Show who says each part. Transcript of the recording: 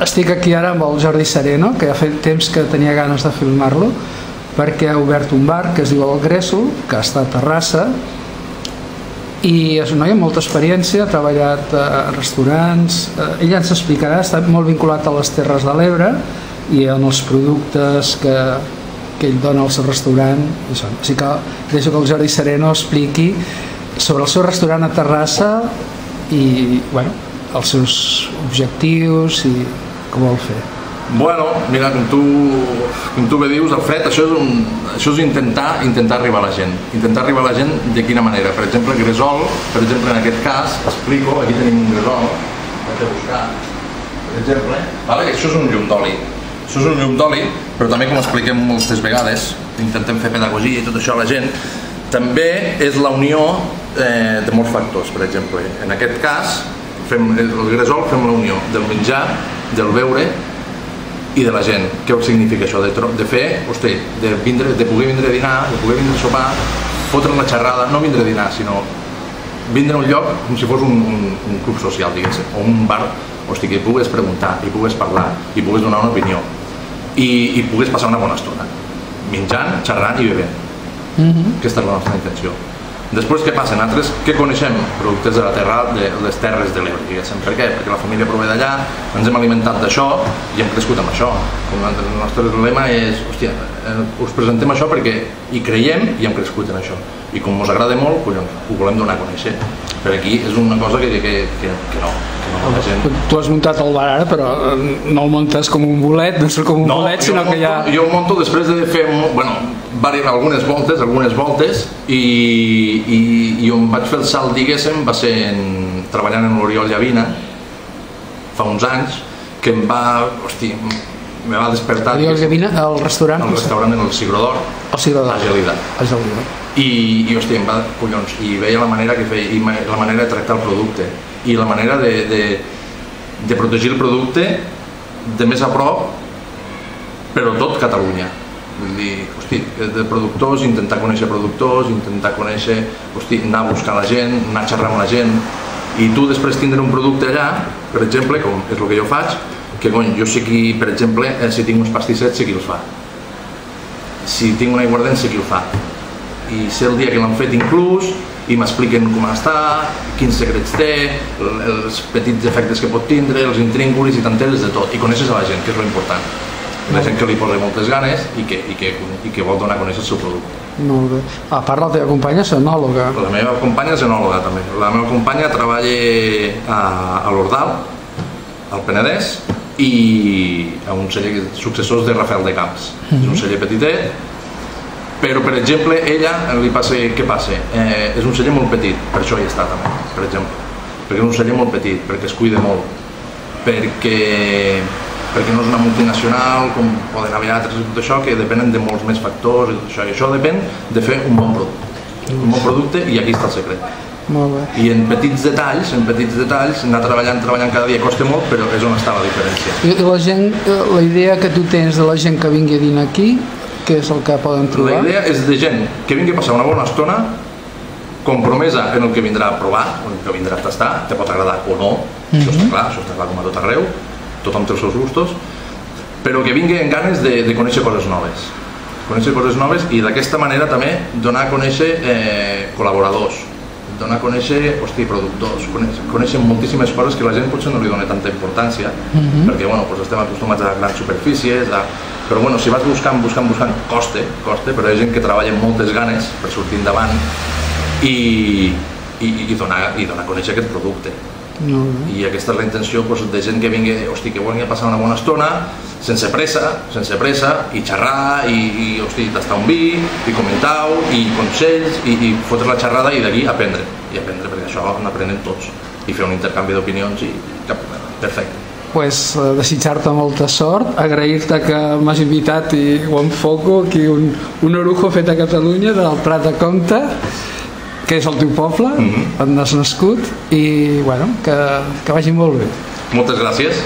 Speaker 1: estic aquí ara amb el Jordi Sereno, que ha fet temps que tenia ganes de filmar-lo, perquè ha obert un bar que es diu El Gresol, que està a Terrassa, i és un noi amb molta experiència, ha treballat a restaurants, ell ens explicarà, està molt vinculat a les Terres de l'Ebre i en els productes que ell dona al seu restaurant. Així que deixo que el Jordi Sereno expliqui sobre el seu restaurant a Terrassa i els seus objectius i com vol fer.
Speaker 2: Bueno, mira, com tu bé dius, Alfred, això és intentar arribar a la gent. Intentar arribar a la gent de quina manera? Per exemple, Gresol, per exemple, en aquest cas, explico, aquí tenim un Gresol, vaig a buscar, per exemple, això és un llum d'oli. Això és un llum d'oli, però també, com expliquem moltes vegades, intentem fer pedagogia i tot això a la gent, també és la unió de molts factors. Per exemple, en aquest cas, el Gresol fem la unió del menjar, del beure i de la gent. Què significa això? De fer, hosti, de poder vindre a dinar, de poder vindre a sopar, fotre la xerrada, no vindre a dinar, sinó vindre a un lloc com si fos un club social, diguéssim, o un bar, hosti, que hi pugues preguntar, hi pugues parlar, hi pugues donar una opinió i pugues passar una bona estona, menjant, xerrant i bevent. Aquesta és la nostra intenció. Després, què passa? Nosaltres què coneixem? Productes de la terra, de les terres de l'Ebre, diguéssim. Per què? Perquè la família prové d'allà, ens hem alimentat d'això i hem crescut amb això. El nostre lema és, hòstia, us presentem això perquè hi creiem i hem crescut en això. I com ens agrada molt, ho volem donar a conèixer. Per aquí és una cosa que no la gent...
Speaker 1: Tu has muntat el bar ara, però no el muntes com un bolet, no és com un bolet, sinó que ja...
Speaker 2: Jo el munto després de fer, algunes voltes i on vaig fer el salt, diguéssim, va ser treballant en l'Oriol Llavina fa uns anys, que em va despertar...
Speaker 1: L'Oriol Llavina, el restaurant?
Speaker 2: El restaurant en el Cigró d'Or, a Gelida. I hòstia, em va collons, i veia la manera que feia, i la manera de tractar el producte, i la manera de protegir el producte de més a prop, però tot Catalunya. Vull dir, hosti, de productors, intentar conèixer productors, intentar conèixer, hosti, anar a buscar la gent, anar a xerrar amb la gent, i tu després tindre un producte allà, per exemple, com és el que jo faig, que jo sé qui, per exemple, si tinc uns pastissets, sé qui els fa. Si tinc un aiguardent, sé qui el fa. I sé el dia que l'han fet inclús, i m'expliquen com està, quins secrets té, els petits efectes que pot tindre, els intríngulis i tanteres de tot, i coneixes a la gent, que és l'important. La gent que li posa moltes ganes i que vol donar a conèixer el seu producte.
Speaker 1: Molt bé. A part, la teva companya és enòloga.
Speaker 2: La meva companya és enòloga, també. La meva companya treballa a l'Ordal, al Penedès, i a un celler successors de Rafael de Camps. És un celler petitet, però, per exemple, ella li passa... Què passa? És un celler molt petit, per això hi està també, per exemple. Perquè és un celler molt petit, perquè es cuida molt, perquè no és una multinacional, com poden haver altres i tot això, que depenen de molts més factors i tot això. I això depèn de fer un bon producte. Un bon producte, i aquí està el secret.
Speaker 1: Molt bé.
Speaker 2: I en petits detalls, anar treballant cada dia costa molt, però és on està la diferència.
Speaker 1: I la gent, la idea que tu tens de la gent que vingui a dinar aquí, què és el que poden trobar?
Speaker 2: La idea és de gent que vingui a passar una bona estona, compromesa en el que vindrà a provar, en el que vindrà a tastar, te pot agradar o no, això està clar com a tot arreu, tothom té els seus gustos, però que vingui amb ganes de conèixer coses noves i d'aquesta manera també donar a conèixer col·laboradors, donar a conèixer productors, conèixer moltíssimes coses que la gent potser no li dona tanta importància, perquè estem acostumats a grans superfícies, però si vas buscant, costa, però hi ha gent que treballa amb moltes ganes per sortir endavant i donar a conèixer aquest producte. I aquesta és la intenció de gent que vingui, que vulgui passar una bona estona, sense pressa, i xerrar, i tastar un vi, i comentar-ho, i consells, i fotre la xerrada i d'aquí aprendre, perquè això n'aprenem tots, i fer un intercanvi d'opinions i cap problema, perfecte.
Speaker 1: Desitjar-te molta sort, agrair-te que m'has invitat i ho enfoco aquí un orujo fet a Catalunya del Prat de Comte, que és el teu poble, on has nascut, i que vagi molt bé.
Speaker 2: Moltes gràcies.